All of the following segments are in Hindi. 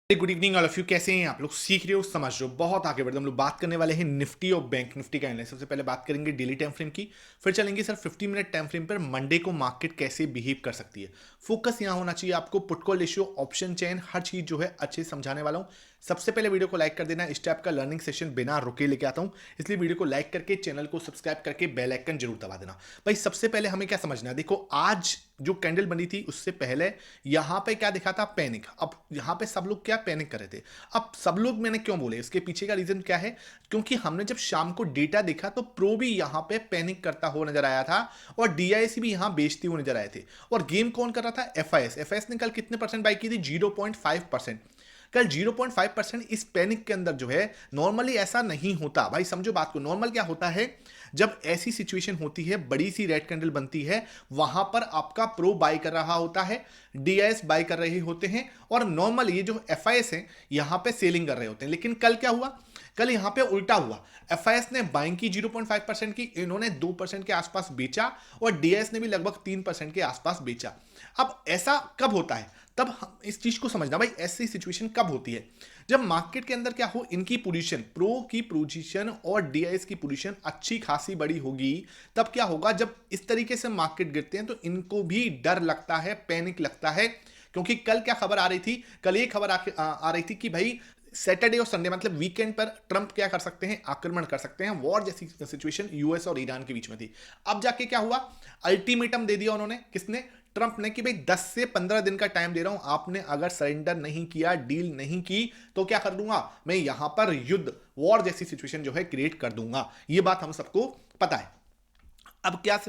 Good evening all of you. कैसे हैं आप लोग? सीख रहे हो, समझ रहे हो, बहुत आगे बढ़ते हम लोग बात करने वाले हैं निफ्टी और बैंक निफ्टी का एनालिसिस। सबसे पहले बात करेंगे डेली टाइम फ्रेम की, फिर चलेंगे सर 50 मिनट टाइम फ्रेम पर मंडे को मार्केट कैसे बिहेव कर सकती है। फोकस यहाँ होना चाहिए आपको put call ratio, option chain, हर चीज जो है अच्छे से समझाने वाला हूँ। सबसे पहले वीडियो को लाइक कर देना। इस टाइप का लर्निंग सेशन बिना रुके लेके आता हूँ, इसलिए वीडियो को लाइक करके चैनल को सब्सक्राइब करके बेल आइकन जरूर दबा देना। भाई सबसे पहले हमें क्या समझना है, देखो आज जो कैंडल बनी थी उससे पहले यहां पे क्या दिखा था, पैनिक। अब यहां पे सब लोग क्या पैनिक कर रहे थे। अब सब लोग मैंने क्यों बोले, इसके पीछे का रीजन क्या है, क्योंकि हमने जब शाम को डेटा देखा तो प्रो भी यहां पे पैनिक करता हुआ नजर आया था और डीआईसी भी यहां बेचते हुए नजर आए थे। और गेम कौन कर रहा था? एफआईएस ने कल कितने परसेंट बाई की थी? 0.5%। कल 0.5% इस पैनिक के अंदर जो है, नॉर्मली ऐसा नहीं होता। भाई समझो बात को, नॉर्मल क्या होता है, जब ऐसी सिचुएशन होती है, बड़ी सी रेड कैंडल बनती है, वहां पर आपका प्रो बाय कर रहा होता है, डीआईएस बाय कर रहे होते हैं और नॉर्मल ये जो एफआईएस है यहां पे सेलिंग कर रहे होते हैं। लेकिन कल क्या हुआ? कल यहां पे उल्टा हुआ। एफआईएस ने बाइंग की 0.5% की, इन्होंने 2% के आसपास बेचा और डीआईएस ने भी लगभग 3% के आसपास बेचा। अब ऐसा कब होता है, तब हम इस चीज को समझना। भाई ऐसी सिचुएशन कब होती है? जब मार्केट के अंदर क्या हो, इनकी पोजीशन, प्रो की पोजीशन और डीआईएस की पोजीशन अच्छी खासी बड़ी होगी। तब क्या होगा, जब इस तरीके से मार्केट गिरते हैं तो इनको भी डर लगता है, पैनिक लगता है। क्योंकि कल क्या खबर आ रही थी, कल ये खबर आ रही थी कि भाई सैटरडे और संडे मतलब वीकेंड पर ट्रंप क्या कर सकते हैं, आक्रमण कर सकते हैं। वॉर जैसी सिचुएशन यूएस और ईरान के बीच में थी। अब जाके क्या हुआ, अल्टीमेटम दे दिया उन्होंने, किसने? ट्रंप ने, कि भाई 10 से 15 दिन का टाइम दे रहा हूं, आपने अगर सरेंडर नहीं किया, डील नहीं की, तो क्या कर दूंगा मैं, यहां पर युद्ध, वॉर जैसी सिचुएशन जो है क्रिएट कर दूंगा। ये बात हम सबको पता है। अब क्या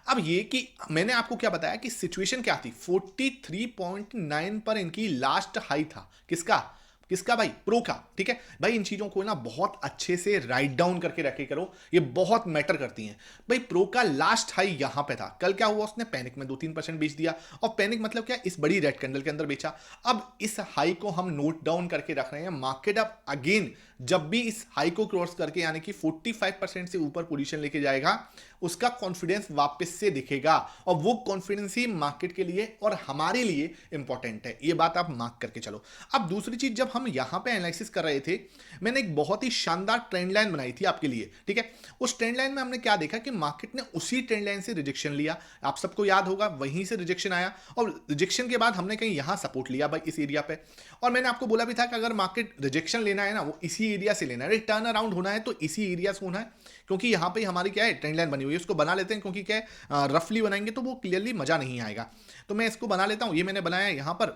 अब ये कि मैंने आपको क्या बताया कि सिचुएशन क्या थी, 43.9 पर इनकी लास्ट हाई था। किसका? किसका भाई? प्रो का। ठीक है भाई, इन चीजों को ना बहुत अच्छे से राइट डाउन करके रखे करो, ये बहुत मैटर करती हैं। भाई प्रो का लास्ट हाई यहां पे था। कल क्या हुआ, उसने पैनिक में 2-3% बेच दिया। और पैनिक मतलब क्या, इस बड़ी रेड कैंडल के अंदर बेचा। अब इस हाई को हम नोट डाउन करके रख रहे हैं। मार्केट अब अगेन जब भी इस हाई को क्रॉस करके यानी कि 45% से ऊपर पोजीशन लेके जाएगा, उसका कॉन्फिडेंस वापस से दिखेगा। और वो कॉन्फिडेंस ही मार्केट के लिए और हमारे लिए इंपॉर्टेंट है। ये बात आप मार्क करके चलो। अब दूसरी चीज, जब हम यहां पे एनालिसिस कर रहे थे, मैंने एक बहुत ही शानदार ट्रेंड लाइन बनाई थी आपके लिए। ठीक है, उस ट्रेंड लाइन में हमने क्या देखा कि मार्केट ने उसी ट्रेंड लाइन से रिजेक्शन लिया। आप सबको याद होगा, वहीं से रिजेक्शन आया और रिजेक्शन के बाद हमने कहीं यहां सपोर्ट लिया भाई, इस एरिया पे। और मैंने आपको बोला भी था कि अगर मार्केट रिजेक्शन लेना है ना, वो इसी एरिया से लेना है, टर्न अराउंड होना है तो इसी एरिया से होना है। क्योंकि यहां पे हमारी क्या है, ट्रेंड लाइन बनी हुई है, उसको बना लेते हैं। क्योंकि क्या है, रफली बनाएंगे तो वो क्लियरली मजा नहीं आएगा। तो मैं इसको बना लेता हूं, ये मैंने बनाया यहां पर।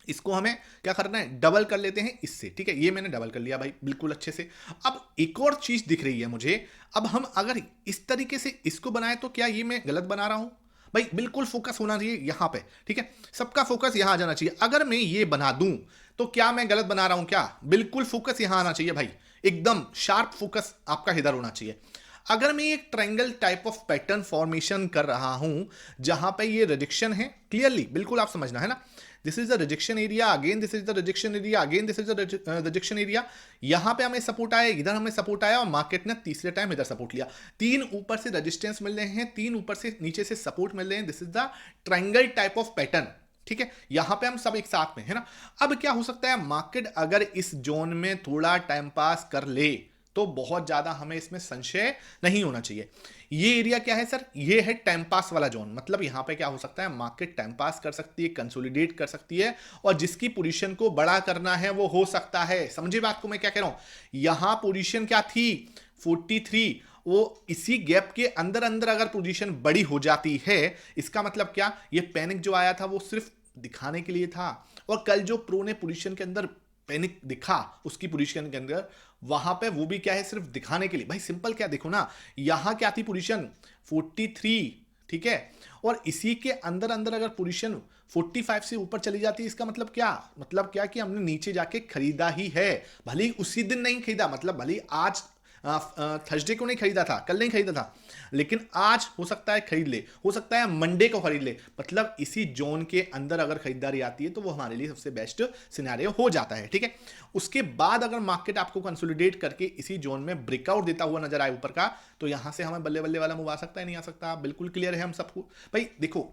इसको हमें क्या करना है, डबल कर लेते हैं इससे। ठीक है, ये मैंने डबल कर लिया भाई बिल्कुल अच्छे से। अब एक और चीज दिख रही है मुझे, अब हम अगर इस तरीके से इसको बनाए तो क्या ये मैं गलत बना रहा हूं? भाई बिल्कुल फोकस होना चाहिए यहां पे। ठीक है, सबका फोकस यहां आ जाना चाहिए। अगर मैं ये बना दूं तो क्या मैं गलत बना रहा हूं? क्या बिल्कुल फोकस यहां आना चाहिए भाई, एकदम शार्प फोकस आपका इधर होना चाहिए। अगर मैं एक triangle type of pattern formation कर रहा हूं जहां पे ये रिजेक्शन है, क्लियरली बिल्कुल आप समझना है ना, this is the rejection area, again this is the rejection area, again this is the rejection area. यहां पे हमें सपोर्ट आया, इधर हमें सपोर्ट आया और मार्केट ने तीसरे टाइम इधर सपोर्ट लिया। 3 ऊपर से रेजिस्टेंस मिल रहे हैं, 3 ऊपर से नीचे से सपोर्ट मिल रहे हैं। This is the triangle type of pattern. ठीक है, यहां पे हम सब एक साथ में है ना। अब क्या हो सकता है, मार्केट अगर इस जोन में थोड़ा टाइम पास कर ले तो बहुत ज्यादा हमें इसमें संशय नहीं होना चाहिए। ये एरिया क्या है सर? ये है टाइम पास वाला जोन। मतलब यहां पे क्या हो सकता है, मार्केट टाइम पास कर सकती है, कंसोलिडेट कर सकती है और जिसकी पोजीशन को बड़ा करना है वो हो सकता है। समझे बात को मैं क्या कह रहा हूं? यहां पोजीशन क्या थी, 43, वो इसी गैप के अंदर अंदर अगर पोजीशन बड़ी हो जाती है, इसका मतलब क्या, ये पैनिक जो आया था वो सिर्फ दिखाने के लिए था। और कल जो प्रो ने पोजीशन के अंदर पैनिक दिखा, उसकी पोजीशन के अंदर, वहां पे वो भी क्या है, सिर्फ दिखाने के लिए। भाई सिंपल क्या, देखो ना, यहां क्या थी पोजीशन 43। ठीक है, और इसी के अंदर अंदर अगर पोजीशन 45 से ऊपर चली जाती है, इसका मतलब क्या, मतलब क्या कि हमने नीचे जाके खरीदा ही है। भले ही उसी दिन नहीं खरीदा, मतलब भले ही आज थर्सडे को नहीं खरीदा था, कल नहीं खरीदा था, लेकिन आज हो सकता है खरीद ले, हो सकता है मंडे को खरीद ले। मतलब इसी जोन के अंदर अगर खरीदारी आती है तो वो हमारे लिए सबसे बेस्ट सिनेरियो हो जाता है। ठीक है, उसके बाद अगर मार्केट आपको कंसोलिडेट करके इसी जोन में ब्रेकआउट देता हुआ नजर आए ऊपर का, तो यहां से हमें बल्ले बल्ले वाला मूव आ सकता है, नहीं आ सकता? बिल्कुल क्लियर है हम सबको। भाई देखो,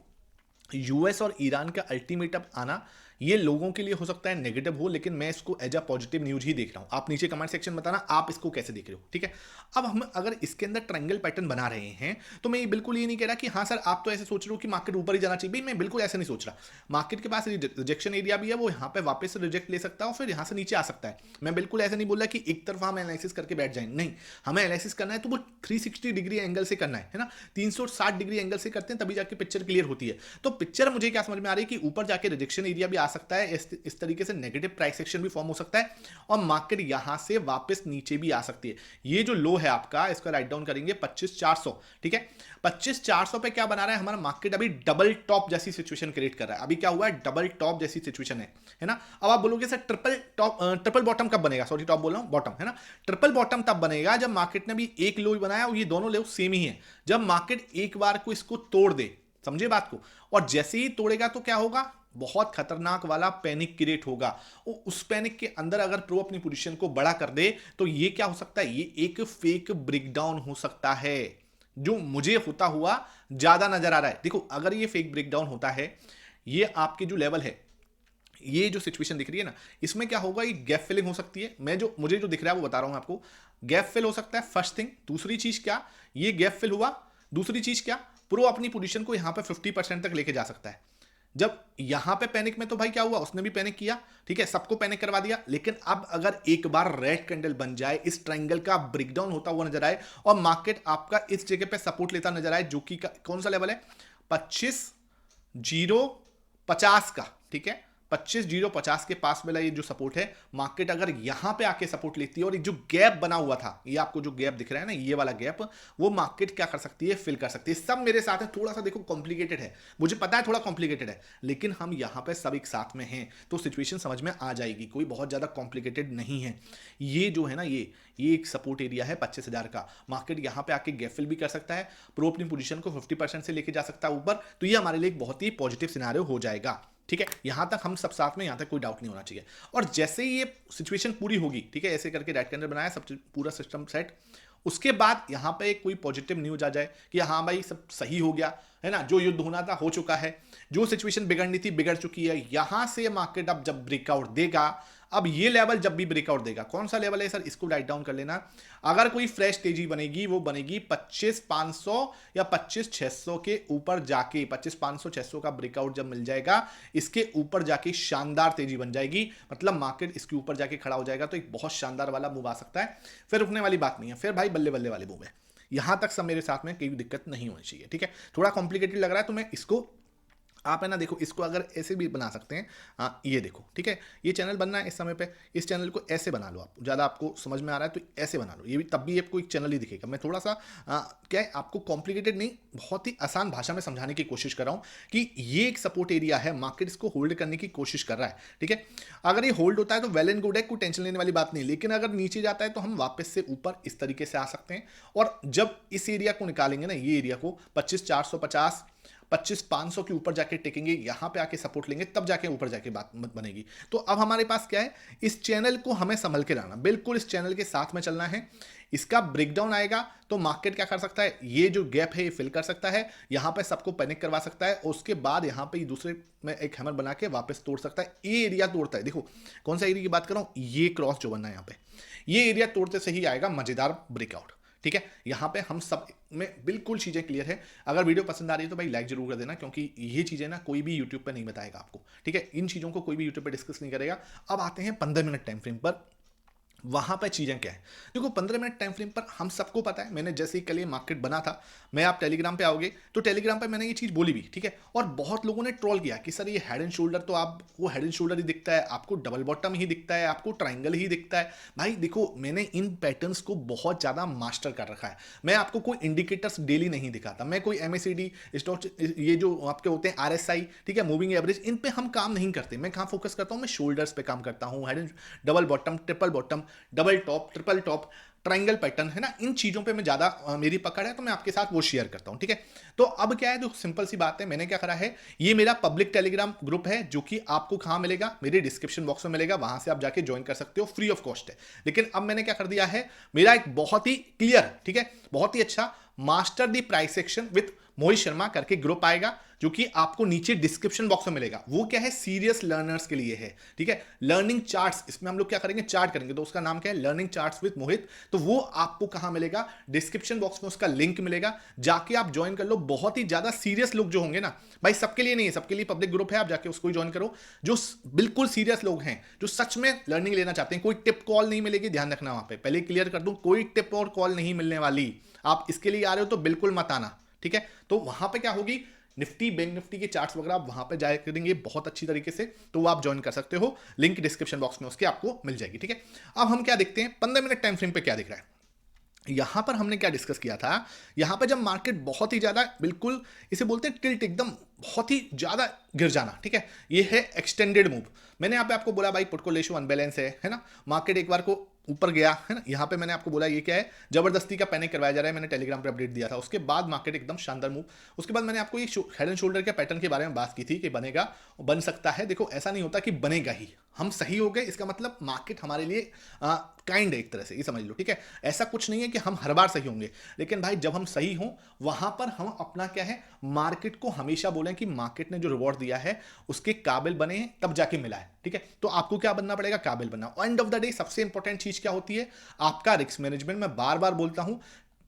यूएस और ईरान का अल्टीमेटम आना ये लोगों के लिए हो सकता है नेगेटिव हो, लेकिन मैं इसको एज अ पॉजिटिव न्यूज ही देख रहा हूं। आप नीचे कमेंट सेक्शन में बताना आप इसको कैसे देख रहे हो, ठीक है। अब हम अगर इसके अंदर ट्रायंगल पैटर्न बना रहे हैं तो मैं बिल्कुल ये नहीं कह रहा कि हाँ सर आप तो ऐसे सोच रहे हो कि मार्केट ऊपर ही जाना चाहिए, भाई मैं बिल्कुल ऐसे नहीं सोच रहा। मार्केट के पास रिजेक्शन एरिया भी है, वो यहाँ पे वापस से रिजेक्ट ले सकता है और फिर यहाँ से नीचे आ सकता है। मैं बिल्कुल ऐसे नहीं बोल रहा कि एक तरफा हम एनालिसिस करके बैठ जाएं, नहीं, हमें एनालिसिस करना है तो वो 360 डिग्री एंगल से करना है ना, 360 डिग्री एंगल से करते हैं तभी जाके पिक्चर क्लियर होती है। तो पिक्चर मुझे क्या समझ में आ रही है कि ऊपर जाके रिजेक्शन एरिया भी आ सकता है, इस तरीके से नेगेटिव प्राइस एक्शन भी फॉर्म हो सकता है और मार्केट यहां से वापस नीचे भी आ सकती है। ये जो लो है आपका, इसका राइट डाउन करेंगे 25,400, ठीक है। 25,400 पे क्या बना रहा है हमारा मार्केट, अभी डबल टॉप जैसी सिचुएशन क्रिएट कर रहा है। अभी क्या हुआ है, डबल टॉप जैसी सिचुएशन है ना। अब आप बोलोगे सर ट्रिपल बॉटम कब बनेगा, सॉरी टॉप बोल रहा हूं, बॉटम है ना। ट्रिपल बॉटम तब बनेगा जब मार्केट ने भी एक लो बनाया और ये दोनों लो सेम ही है, जब मार्केट एक बार को इसको तोड़ दे, समझे बात को। और जैसे ही तोड़ेगा तो क्या होगा, बहुत खतरनाक वाला पैनिक क्रिएट होगा। उस पैनिक के अंदर अगर प्रो अपनी पोजीशन को बड़ा कर दे तो ये क्या हो सकता है, ये एक फेक ब्रेकडाउन हो सकता है, जो मुझे होता हुआ ज्यादा नजर आ रहा है। देखो अगर ये फेक ब्रेकडाउन होता है, ये आपके जो लेवल है, ये जो सिचुएशन दिख रही है ना, इसमें क्या होगा, ये गैप फिलिंग हो सकती है। मुझे जो दिख रहा है वो बता रहा हूं आपको, गैप फिल हो सकता है फर्स्ट थिंग। दूसरी चीज क्या, ये गैप फिल हुआ, दूसरी चीज क्या, प्रो अपनी पोजीशन को यहां पे 50% तक लेके जा सकता है। जब यहां पे पैनिक में तो भाई क्या हुआ, उसने भी पैनिक किया, ठीक है, सबको पैनिक करवा दिया। लेकिन अब अगर एक बार रेड कैंडल बन जाए, इस ट्रायंगल का ब्रेकडाउन होता हुआ नजर आए और मार्केट आपका इस जगह पे सपोर्ट लेता नजर आए, जो कि कौन सा लेवल है, 25,050 का, ठीक है, 25,050 के पास वाला ये जो सपोर्ट है, मार्केट अगर यहां पे आके सपोर्ट लेती है और ये जो गैप बना हुआ था, ये आपको जो गैप दिख रहा है ना, ये वाला गैप, वो मार्केट क्या कर सकती है, फिल कर सकती है। सब मेरे साथ है, थोड़ा सा देखो कॉम्प्लिकेटेड है, मुझे पता है थोड़ा कॉम्प्लिकेटेड है, लेकिन हम यहां पे सब एक साथ में हैं तो सिचुएशन समझ में आ जाएगी, कोई बहुत ज्यादा कॉम्प्लिकेटेड नहीं है। ये जो है ना, ये एक सपोर्ट एरिया है 25,000 का, मार्केट यहां पे आके गैप फिल भी कर सकता है, प्रो अपनी पोजीशन को 50% से लेके जा सकता है ऊपर, तो ये हमारे लिए एक बहुत ही पॉजिटिव सिनेरियो हो जाएगा, ठीक है। यहां तक हम सब साथ में, यहां तक कोई डाउट नहीं होना चाहिए। और जैसे ही ये सिचुएशन पूरी होगी, ठीक है, ऐसे करके रेड कैंडल बनाया, सब पूरा सिस्टम सेट, उसके बाद यहां पे कोई पॉजिटिव न्यूज आ जाए कि हाँ भाई सब सही हो गया है ना, जो युद्ध होना था हो चुका है, जो सिचुएशन बिगड़नी थी बिगड़ चुकी है, यहां से मार्केट अब जब ब्रेकआउट देगा, अब ये लेवल जब भी ब्रेकआउट देगा, कौन सा लेवल है सर, इसको राइट डाउन कर लेना। अगर कोई फ्रेश तेजी बनेगी, वो बनेगी 25,500 या 25,600 के ऊपर जाके, 25,500 600 का ब्रेकआउट जब मिल जाएगा, इसके ऊपर जाके शानदार तेजी बन जाएगी, मतलब मार्केट इसके ऊपर जाके खड़ा हो जाएगा, तो एक बहुत शानदार वाला मूव आ सकता है, फिर रुकने वाली बात नहीं है, फिर भाई बल्ले बल्ले वाले मूव है। यहां तक सब मेरे साथ में कोई दिक्कत नहीं होनी चाहिए, ठीक है। थोड़ा कॉम्प्लिकेटेड लग रहा है तो मैं इसको, आप है ना देखो, इसको अगर ऐसे भी बना सकते हैं, ये देखो, ठीक है, ये चैनल बनना है इस समय पे, इस चैनल को ऐसे बना लो, आप ज़्यादा आपको समझ में आ रहा है तो ऐसे बना लो, ये भी तब भी आपको एक चैनल ही दिखेगा। मैं थोड़ा सा क्या है, आपको कॉम्प्लिकेटेड नहीं, बहुत ही आसान भाषा में समझाने की कोशिश कर रहा हूँ कि ये एक सपोर्ट एरिया है, मार्केट इसको होल्ड करने की कोशिश कर रहा है, ठीक है। अगर ये होल्ड होता है तो वेल एंड गुड है, कोई टेंशन लेने वाली बात नहीं, लेकिन अगर नीचे जाता है तो हम वापस से ऊपर इस तरीके से आ सकते हैं। और जब इस एरिया को निकालेंगे ना, ये एरिया को 25,450 25,500 के ऊपर जाके टेकेंगे, यहां पे आके सपोर्ट लेंगे, तब जाके ऊपर जाके बात बनेगी। तो अब हमारे पास क्या है, इस चैनल को हमें संभल के लाना, बिल्कुल इस चैनल के साथ में चलना है। इसका ब्रेकडाउन आएगा तो मार्केट क्या कर सकता है, ये जो गैप है ये फिल कर सकता है, यहां पे सबको पैनिक करवा सकता है, उसके बाद यहां पे दूसरे में एक हैमर बना के वापस तोड़ सकता है। ये एरिया तोड़ता है, देखो कौन सा एरिया की बात कर रहा हूं, ये क्रॉस जो बनना है यहां पे, ये एरिया तोड़ते से ही आएगा मजेदार ब्रेकआउट, ठीक है। यहां पे हम सब में बिल्कुल चीजें क्लियर है। अगर वीडियो पसंद आ रही है तो भाई लाइक जरूर कर देना, क्योंकि ये चीजें ना कोई भी यूट्यूब पे नहीं बताएगा आपको, ठीक है, इन चीजों को कोई भी यूट्यूब पे डिस्कस नहीं करेगा। अब आते हैं 15 मिनट टाइम फ्रेम पर, वहां पर चीजें क्या है। देखो 15 मिनट टाइम फ्रेम पर हम सबको पता है, मैंने जैसे ही कल ये मार्केट बना था, मैं आप टेलीग्राम पे आओगे तो टेलीग्राम पे मैंने ये चीज बोली भी, ठीक है। और बहुत लोगों ने ट्रोल किया कि सर ये हेड एंड शोल्डर, तो आपको हेड एंड शोल्डर ही दिखता है, आपको डबल बॉटम ही दिखता है, आपको ट्राइंगल ही दिखता है। भाई देखो मैंने इन पैटर्न्स को बहुत ज्यादा मास्टर कर रखा है, मैं आपको कोई इंडिकेटर्स डेली नहीं दिखाता, मैं कोई एमएसीडी स्टॉक, ये जो आपके होते हैं आरएसआई, ठीक है, मूविंग एवरेज, इन पे हम काम नहीं करते। मैं कहां फोकस करता हूं, मैं शोल्डर्स पे काम करता हूं, head and double bottom, triple bottom, double top, triple top, triangle pattern है ना, इन चीजों पे मैं ज्यादा मेरी पकड़ है, तो मैं आपके साथ वो शेयर करता हूं, ठीक है। तो अब क्या है, तो सिंपल सी बात है, मैंने क्या करा है, ये मेरा पब्लिक टेलीग्राम ग्रुप है, जो कि आपको कहां मिलेगा, मेरे डिस्क्रिप्शन बॉक्स में मिलेगा, वहां से आप जाके ज्वाइन कर सकते हो, फ्री ऑफ कॉस्ट है। लेकिन अब मैंने क्या कर दिया है, मेरा एक बहुत ही क्लियर, ठीक है, बहुत ही अच्छा master the price action with Mohit Sharma करके ग्रुप आएगा जो कि आपको नीचे डिस्क्रिप्शन बॉक्स में मिलेगा। वो क्या है, सीरियस लर्नर्स के लिए है, ठीक है। लर्निंग चार्ट्स, इसमें हम लोग क्या करेंगे, चार्ट करेंगे, तो उसका नाम क्या है, लर्निंग चार्ट्स विद मोहित। तो वो आपको कहां मिलेगा, डिस्क्रिप्शन बॉक्स में उसका लिंक मिलेगा, जाके आप ज्वाइन कर लो। बहुत ही ज्यादा सीरियस लोग जो होंगे ना भाई, सबके लिए नहीं है, सबके लिए पब्लिक ग्रुप है, आप जाके उसको ज्वाइन करो। जो बिल्कुल सीरियस लोग हैं, जो सच में लर्निंग लेना चाहते हैं, कोई टिप कॉल नहीं मिलेगी, ध्यान रखना। वहां पे पहले क्लियर कर दूं, कोई टिप और कॉल नहीं मिलने वाली। आप इसके लिए आ रहे हो तो बिल्कुल मत आना, ठीक है। तो वहां पे क्या होगी, निफ्टी, बैंक निफ्टी के चार्ट्स वगैरह आप वहां पे जाया करेंगे बहुत अच्छी तरीके से, तो वो आप ज्वाइन कर सकते हो। लिंक डिस्क्रिप्शन बॉक्स में उसके आपको मिल जाएगी, ठीक है। अब हम क्या देखते हैं, 15 मिनट टाइम फ्रेम पे क्या दिख रहा है। यहां पर हमने क्या डिस्कस किया था, यहां पर जब मार्केट बहुत ही ज्यादा, बिल्कुल इसे बोलते हैं टिल्ट, एकदम बहुत ही ज्यादा गिर जाना, ठीक है, ये है एक्सटेंडेड मूव। मैंने यहाँ पे आपको बोला भाई पुट को रेशियो अनबैलेंस है ना, मार्केट एक बार को ऊपर गया है ना, यहाँ पे मैंने आपको बोला ये क्या है, जबरदस्ती का पैनिक करवाया जा रहा है, मैंने टेलीग्राम पे अपडेट दिया था। उसके बाद मार्केट एकदम शानदार मूव। उसके बाद मैंने आपको ये हेड एंड शोल्डर के पैटर्न के बारे में बात की थी कि बनेगा, बन सकता है। देखो ऐसा नहीं होता कि बनेगा ही, हम सही हो गए इसका मतलब मार्केट हमारे लिए काइंड है, एक तरह से ये समझ लो, ठीक है। ऐसा कुछ नहीं है कि हम हर बार सही होंगे, लेकिन भाई जब हम सही हों वहां पर हम अपना क्या है, मार्केट को हमेशा बोलें कि मार्केट ने जो रिवॉर्ड दिया है उसके काबिल बने हैं, तब जाके मिला है, ठीक है। तो आपको क्या बनना पड़ेगा, काबिल बनना। एंड ऑफ द डे सबसे इंपॉर्टेंट चीज क्या होती है, आपका रिस्क मैनेजमेंट। मैं बार बार बोलता हूं,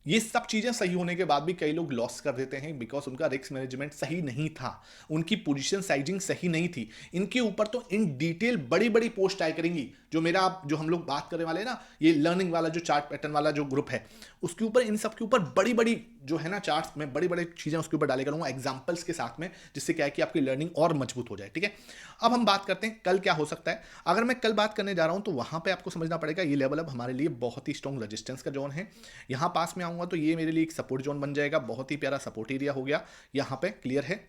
ये सब चीजें सही होने के बाद भी कई लोग लॉस कर देते हैं, बिकॉज उनका रिस्क मैनेजमेंट सही नहीं था, उनकी पोजीशन साइजिंग सही नहीं थी। इनके ऊपर तो इन डिटेल बड़ी बड़ी पोस्ट आया करेंगी, जो हम लोग बात करने वाले हैं ना, ये लर्निंग वाला जो चार्ट पैटर्न वाला जो ग्रुप है, उसके ऊपर, इन सब के ऊपर बड़ी बड़ी जो है ना चार्ट्स में बड़ी बड़ी चीजें उसके ऊपर डाले करूंगा एग्जांपल्स के साथ में, जिससे क्या है कि आपकी लर्निंग और मजबूत हो जाए, ठीक है। अब हम बात करते हैं कल क्या हो सकता है। अगर मैं कल बात करने जा रहा हूं तो वहां पे आपको समझना पड़ेगा, ये लेवल अब हमारे लिए बहुत ही स्ट्रॉन्ग रेजिस्टेंस का जोन है। यहां पास में आऊंगा तो ये मेरे लिए एक सपोर्ट जोन बन जाएगा, बहुत ही प्यारा सपोर्ट एरिया हो गया, यहां पे क्लियर है।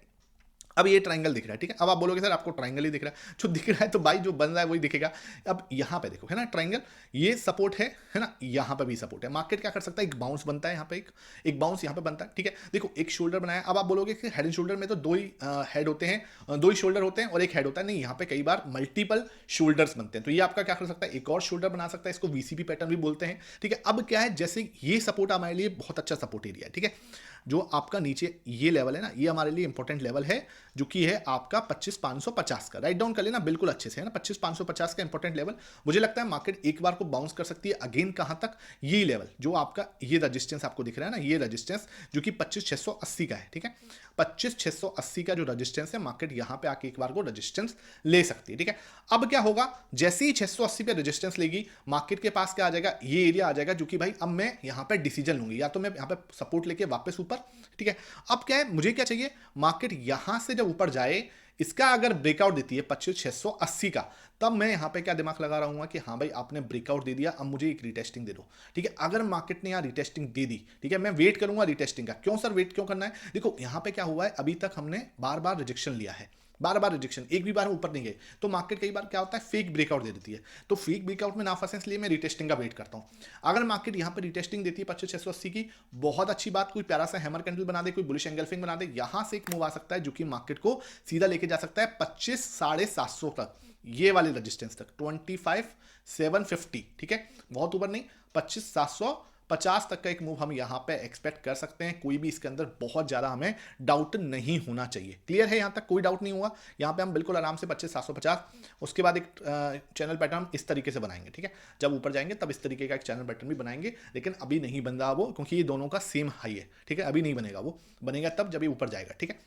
अब ये ट्रायंगल दिख रहा है, ठीक है। अब आप बोलोगे सर आपको ट्रायंगल ही दिख रहा है, जो दिख रहा है तो भाई जो बन रहा है वही दिखेगा। अब यहाँ पे देखो, है ना ट्रायंगल, ये सपोर्ट है ना, यहाँ पे भी सपोर्ट है। मार्केट क्या कर सकता है, एक बाउंस बनता है यहाँ पे, एक बाउंस यहाँ पे बनता है, ठीक है। देखो एक शोल्डर बनाया, अब आप बोलोगे कि हेड एंड शोल्डर में तो दो ही हेड होते हैं, दो ही शोल्डर होते हैं और एक हेड होता है, नहीं, यहाँ पे कई बार मल्टीपल शोल्डर्स बनते हैं। तो ये आपका क्या कर सकता है, एक और शोल्डर बना सकता है, इसको वीसीपी पैटर्न भी बोलते हैं, ठीक है। अब क्या है, जैसे ये सपोर्ट हमारे लिए बहुत अच्छा सपोर्ट एरिया है, ठीक है। जो आपका नीचे ये लेवल है ना, ये हमारे लिए इंपॉर्टेंट लेवल है, जो कि है आपका 25,550 का। राइट डाउन कर लेना बिल्कुल अच्छे से, है ना, 25,550 का इंपॉर्टेंट लेवल। मुझे लगता है मार्केट एक बार को बाउंस कर सकती है अगेन, कहां तक, ये लेवल जो आपका ये रेजिस्टेंस आपको दिख रहा है ना, ये रेजिस्टेंस जो कि 25,680 का है, ठीक है। 25,680 का जो रेजिस्टेंस है, मार्केट यहां पे आके एक बार को रेजिस्टेंस ले सकती है, ठीक है। अब क्या होगा, जैसे ही 680 पे रेजिस्टेंस लेगी, मार्केट के पास क्या आ जाएगा, ये एरिया आ जाएगा, जो कि भाई अब मैं यहां पे डिसीजन लूंगी, या तो मैं यहां पे सपोर्ट लेके वापस ऊपर, ठीक है। अब क्या है, मुझे क्या चाहिए, मार्केट यहां से जब ऊपर जाए, इसका अगर ब्रेकआउट देती है 25,680 का, तब मैं यहां पे क्या दिमाग लगा रहा हूं कि हाँ भाई आपने ब्रेकआउट दे दिया, अब मुझे एक रिटेस्टिंग दे दो, ठीक है। अगर मार्केट ने यहां रिटेस्टिंग दे दी, ठीक है, मैं वेट करूंगा रिटेस्टिंग का। क्यों सर वेट क्यों करना है, देखो यहां पे क्या हुआ है, अभी तक हमने बार बार रिजेक्शन लिया है, बार बार रिजेक्शन, एक भी बार ऊपर नहीं गए, तो मार्केट कई बार क्या होता है, फेक ब्रेकआउट दे देती है। तो फेक ब्रेकआउट में ना फंसे, इसलिए मैं रिटेस्टिंग का वेट करता हूं। अगर मार्केट यहां पर रिटेस्टिंग देती है 25,680 की, बहुत अच्छी बात, कोई प्यारा सा हैमर कैंडल बना दे, कोई बुलिश एंगल्फिंग बना दे, यहां से एक मूव आ सकता है जो कि मार्केट को सीधा लेके जा सकता है 25,750 तक, ये वाले रेजिस्टेंस तक, 25,750, ठीक है, बहुत ऊपर नहीं, 25,750 तक का एक मूव हम यहां पे एक्सपेक्ट कर सकते हैं। कोई भी इसके अंदर बहुत ज्यादा हमें डाउट नहीं होना चाहिए, क्लियर है, यहां तक कोई डाउट नहीं हुआ। यहां पे हम बिल्कुल आराम से 25,750, उसके बाद एक चैनल पैटर्न इस तरीके से बनाएंगे, ठीक है। जब ऊपर जाएंगे तब इस तरीके का एक चैनल पैटर्न भी बनाएंगे, लेकिन अभी नहीं बन रहा वो, क्योंकि ये दोनों का सेम हाई है, ठीक है। अभी नहीं बनेगा, वो बनेगा तब जब ये ऊपर जाएगा, ठीक है।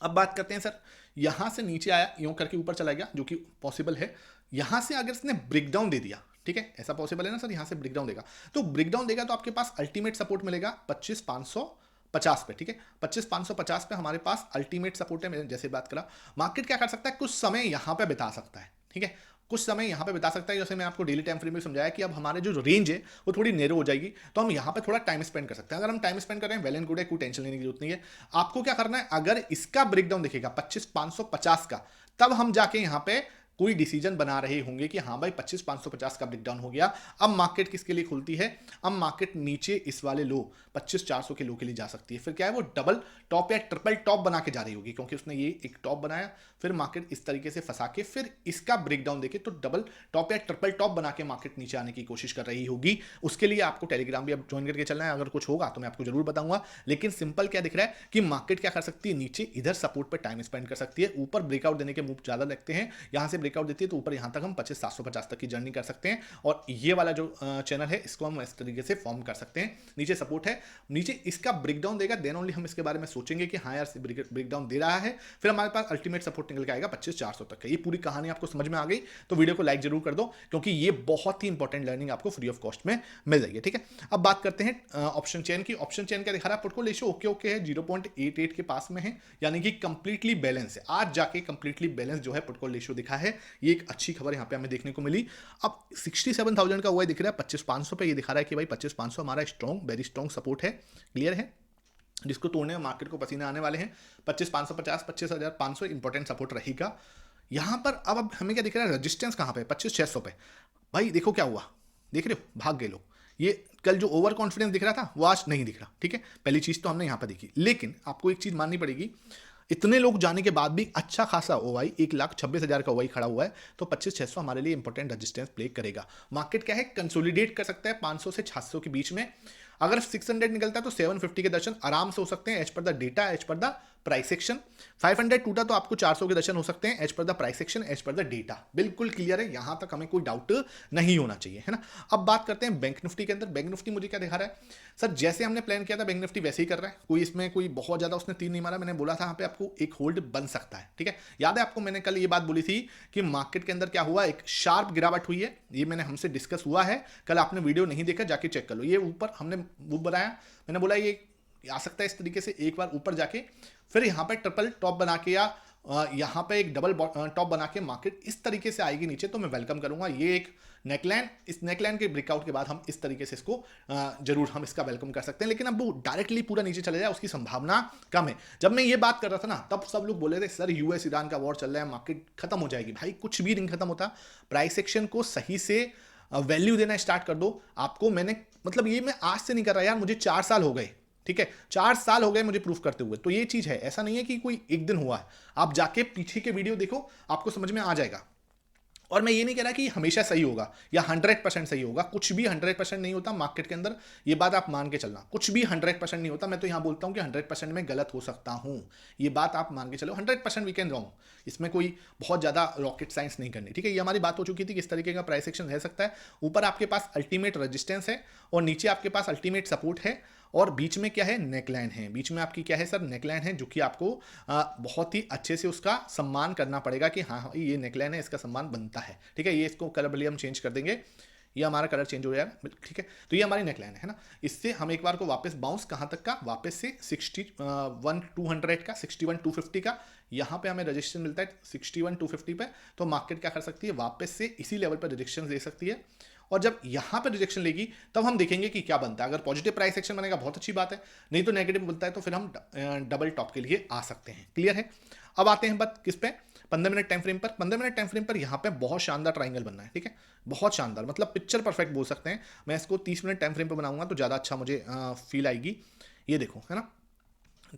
अब बात करते हैं सर, यहां से नीचे आया, यूं करके ऊपर चला गया, जो कि पॉसिबल है। यहां से अगर इसने ब्रेकडाउन दे दिया, ठीक है, ऐसा पॉसिबल है ना सर, यहां से ब्रेकडाउन देगा, तो ब्रेकडाउन देगा तो आपके पास अल्टीमेट सपोर्ट मिलेगा 25,550 पे, ठीक है। 25,550 पे हमारे पास अल्टीमेट सपोर्ट है। मैंने जैसे बात करा, मार्केट क्या कर सकता है, कुछ समय यहां पे बिता सकता है, ठीक है, कुछ समय यहां पे बिता सकता है। जैसे मैं आपको डेली टाइम फ्रेम में समझाया कि अब हमारे जो रेंज है वो थोड़ी नेरो हो जाएगी, तो हम यहां पे थोड़ा टाइम स्पेंड कर सकते हैं। अगर हम टाइम स्पेंड कर रहे हैं, वेल एंड गुड है, कोई टेंशन लेने की जरूरत नहीं है। आपको क्या करना है, अगर इसका ब्रेकडाउन दिखेगा 25,550 का, तब हम जाके यहां पे कोई डिसीजन बना रहे होंगे कि हाँ भाई 25,550 का ब्रेकडाउन हो गया, अब मार्केट किसके लिए खुलती है, अब मार्केट नीचे इस वाले लो 25,400 के लो के लिए जा सकती है। फिर क्या है, वो डबल टॉप या ट्रिपल टॉप बना के जा रही होगी, क्योंकि उसने ये एक टॉप बनाया, फिर मार्केट इस तरीके से फंसा के फिर इसका ब्रेकडाउन देके तो डबल टॉप या ट्रिपल टॉप बना के मार्केट नीचे आने की कोशिश कर रही होगी। उसके लिए आपको टेलीग्राम भी अब ज्वाइन करके चलना है, अगर कुछ होगा तो मैं आपको जरूर बताऊंगा। लेकिन सिंपल क्या दिख रहा है कि मार्केट क्या कर सकती है, नीचे इधर सपोर्ट पर टाइम स्पेंड कर सकती है, ऊपर ब्रेकआउट देने के मूव ज्यादा लगते हैं, यहां से ब्रेकआउट देती है तो ऊपर यहां तक हम 25,750 तक की जर्नी कर सकते हैं। और ये वाला जो चैनल है इसको हम इस तरीके से फॉर्म कर सकते हैं, नीचे सपोर्ट है, नीचे इसका ब्रेकडाउन देगा, देन ओनली हम इसके बारे में सोचेंगे कि हाँ यार ब्रेकडाउन दे रहा है, फिर हमारे पास अल्टीमेट सपोर्ट निकल के आएगा 25,400 तक का। ये पूरी कहानी आपको समझ में आ गई तो वीडियो को लाइक जरूर कर दो, क्योंकि ये बहुत ही इंपॉर्टेंट लर्निंग आपको फ्री ऑफ कॉस्ट में मिल जाएगी। ठीक है, अब बात करते हैं ऑप्शन चेन की। ऑप्शन चेन क्या दिखा रहा है, पोर्टफोलियो रेशियो ओके ओके है, 0.88 के पास में है, यानी कि कंप्लीटली बैलेंस है। आज जाके कंप्लीटली बैलेंस जो है पोर्टफोलियो रेशियो दिखा है, ये एक अच्छी खबर यहां पे हमें देखने को मिली। अब 67,000 का हुआ दिख रहा है 25,500 पे, ये दिखा रहा है कि भाई 25,500 हमारा स्ट्रॉन्ग, वेरी स्ट्रॉन्ग सपोर्ट है, क्लियर है, जिसको तोड़ने में मार्केट को पसीने आने वाले हैं। 25,550 25,500 इंपॉर्टेंट सपोर्ट रहेगा यहां पर। अब हमें क्या दिख रहा है, रेजिस्टेंस कहां पे, 25,600 पे। भाई देखो क्या हुआ, देख रहे हो, भाग गए लोग। ये कल जो ओवर कॉन्फिडेंस दिख रहा था वो आज नहीं दिख रहा। ठीक है, पहली चीज तो हमने यहां पर देखी, लेकिन आपको एक चीज माननी पड़ेगी, इतने लोग जाने के बाद भी अच्छा खासा ओवाई 1,26,000 का ओवाई खड़ा हुआ है, तो 25,600 हमारे लिए इंपॉर्टेंट रेजिस्टेंस प्ले करेगा। मार्केट क्या है, कंसोलिडेट कर सकता है 500 से 600 के बीच में। अगर 600 निकलता है तो 750 के दर्शन आराम से हो सकते हैं, as per the data, as per the price action. 500 टूटा तो आपको 400 के दर्शन हो सकते हैं, as per the price action, as per the data. बिल्कुल क्लियर है, यहां तक हमें कोई डाउट नहीं होना चाहिए, है ना। अब बात करते हैं बैंक निफ्टी के अंदर। बैंक निफ्टी मुझे क्या दिखा रहा है, सर जैसे हमने प्लान किया था बैंक निफ्टी वैसे ही कर रहा है, कोई इसमें कोई बहुत ज्यादा उसने तीर नहीं मारा। मैंने बोला था यहाँ पे आपको एक होल्ड बन सकता है, ठीक है, याद है आपको, मैंने कल ये बात बोली थी कि मार्केट के अंदर क्या हुआ, एक शार्प गिरावट हुई है, ये मैंने हमसे डिस्कस हुआ है, कल आपने वीडियो नहीं देखा जाके चेक कर लो। ये ऊपर हमने वो बनाया, मैंने बोला ये आ सकता है इस तरीके से एक बार ऊपर जाके फिर यहां पे ट्रिपल टॉप बना के या यहां पे एक डबल टॉप बना के मार्केट इस तरीके से आएगी नीचे, तो मैं वेलकम करूंगा। ये एक नेकलाइन, इस नेकलाइन के ब्रेकआउट के बाद हम इस तरीके से इसको जरूर हम इसका वेलकम कर सकते हैं, लेकिन अब वो डायरेक्टली पूरा नीचे चले जाए उसकी संभावना कम है। जब मैं ये बात कर रहा था ना, तब सब लोग बोले थे सर यूएस ईरान का वॉर चल रहा है, मार्केट खत्म हो जाएगी। भाई कुछ भी नहीं खत्म होता, प्राइस एक्शन को सही से वैल्यू देना स्टार्ट कर दो। आपको मैंने मतलब ये मैं आज से नहीं कर रहा यार, मुझे 4 साल हो गए, ठीक है, 4 साल हो गए मुझे प्रूफ करते हुए। तो ये चीज है, ऐसा नहीं है कि कोई एक दिन हुआ है, आप जाके पीछे के वीडियो देखो आपको समझ में आ जाएगा। और मैं ये नहीं कह रहा कि हमेशा सही होगा या 100% सही होगा, कुछ भी 100% नहीं होता मार्केट के अंदर, ये बात आप मान के चलना, कुछ भी 100% नहीं होता। मैं तो यहां बोलता हूं कि 100% में गलत हो सकता हूं, ये बात आप मान के चलो। 100% वी कैन रॉन्ग, इसमें कोई बहुत ज्यादा रॉकेट साइंस नहीं करनी, ठीक है। ये हमारी बात हो चुकी थी कि इस तरीके का प्राइस एक्शन रह सकता है। ऊपर आपके पास अल्टीमेट रेजिस्टेंस है और नीचे आपके पास अल्टीमेट सपोर्ट है, और बीच में क्या है, नेकलाइन है। बीच में आपकी क्या है सर, नेकलाइन है, जो कि आपको बहुत ही अच्छे से उसका सम्मान करना पड़ेगा कि हाँ ये नेकलाइन है, इसका सम्मान बनता है, ठीक है। ये इसको कलर भले हम चेंज कर देंगे, ये हमारा कलर चेंज हो जाएगा, ठीक है। तो ये हमारी नेकलाइन है ना, इससे हम एक बार को वापस बाउंस कहां तक का, वापस से 61,200 का, 61,250 का, यहां पे हमें रजिस्ट्रेशन मिलता है 61,250 पे। तो मार्केट क्या कर सकती है, वापस से इसी लेवल पर रिजेक्शन दे सकती है, और जब यहां पर रिजेक्शन लेगी तब हम देखेंगे कि क्या बनता है। अगर पॉजिटिव प्राइस एक्शन बनेगा बहुत अच्छी बात है, नहीं तो नेगेटिव बनता है तो फिर हम डबल टॉप के लिए आ सकते हैं, क्लियर है। अब आते हैं बात किस पे, 15 मिनट टाइम फ्रेम पर। 15 मिनट टाइम फ्रेम पर यहां पे बहुत शानदार ट्राइंगल बनना है, ठीक है, बहुत शानदार, मतलब पिक्चर परफेक्ट बोल सकते हैं। मैं इसको 30 मिनट टाइम फ्रेम पर बनाऊंगा तो ज्यादा अच्छा मुझे फील आएगी। ये देखो, है ना,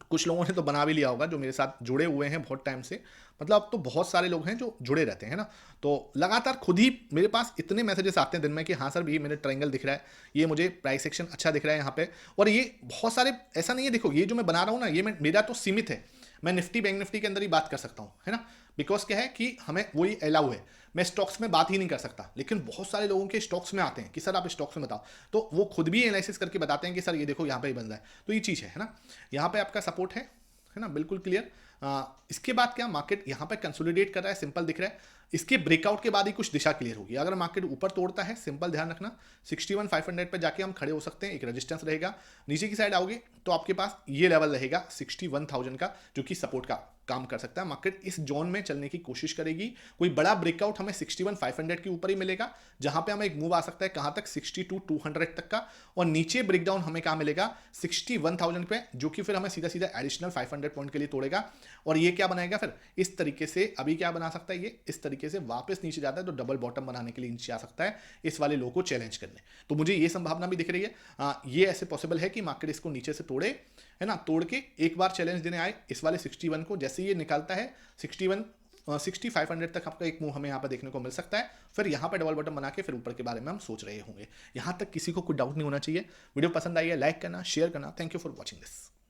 कुछ लोगों ने तो बना भी लिया होगा जो मेरे साथ जुड़े हुए हैं बहुत टाइम से, मतलब अब तो बहुत सारे लोग हैं जो जुड़े रहते हैं ना। तो लगातार खुद ही मेरे पास इतने मैसेजेस आते हैं दिन में कि हाँ सर ये मेरे ट्रायंगल दिख रहा है, ये मुझे प्राइस एक्शन अच्छा दिख रहा है यहाँ पे, और ये बहुत सारे, ऐसा नहीं है, देखो ये जो मैं बना रहा हूँ ना, ये मेरा तो सीमित है, मैं निफ्टी बैंक निफ्टी के अंदर ही बात कर सकता हूँ, है ना, बिकॉज क्या है कि हमें वही अलाउ है, मैं स्टॉक्स में बात ही नहीं कर सकता। लेकिन बहुत सारे लोगों के स्टॉक्स में आते हैं कि सर आप स्टॉक्स में बताओ, तो वो खुद भी एनालिसिस करके बताते हैं कि सर ये देखो यहाँ पे ही बन रहा है, तो ये चीज़ है ना, यहाँ पे आपका सपोर्ट है ना, बिल्कुल क्लियर। इसके बाद क्या, मार्केट यहाँ पे कंसोलिडेट कर रहा है, सिंपल दिख रहा है। इसके ब्रेकआउट के बाद ही कुछ दिशा क्लियर होगी। अगर मार्केट ऊपर तोड़ता है, सिंपल ध्यान रखना 61,500 पे जाके हम खड़े हो सकते हैं, एक रेजिस्टेंस रहेगा। नीचे की साइड आओगे तो आपके पास ये लेवल रहेगा 61,000 का, जो कि सपोर्ट का काम कर सकता है। मार्केट इस जोन में चलने की कोशिश करेगी। कोई बड़ा ब्रेकआउट हमें 61,500 के ऊपर ही मिलेगा, जहां पे हमें एक मूव आ सकता है कहां तक 62,200 तक का, और नीचे ब्रेकडाउन हमें कहां मिलेगा 61,000 पे, जो कि फिर हमें सीधा सीधा एडिशनल 500 पॉइंट के लिए तोड़ेगा। और ये क्या बनाएगा फिर इस तरीके से, अभी क्या बना सकता है ये इस तरीके से वापस नीचे जाता है तो डबल बॉटम बनाने के लिए नीचे आ सकता है इस वाले लो को चैलेंज करने। तो मुझे ये संभावना भी दिख रही है। ये ऐसे पॉसिबल है कि मार्केट इसको नीचे से तोड़े, है ना, तोड़ के एक बार चैलेंज देने आए इस वाले 61 को। जैसे ये निकालता है 61 6500 तक आपका एक मूव हमें यहाँ पर देखने को मिल सकता है। फिर यहाँ पर डबल बॉटम बना के फिर ऊपर के बारे में हम सोच रहे होंगे। यहाँ तक किसी को कोई डाउट नहीं होना चाहिए। वीडियो पसंद आई है लाइक करना, शेयर करना। Thank you for watching this.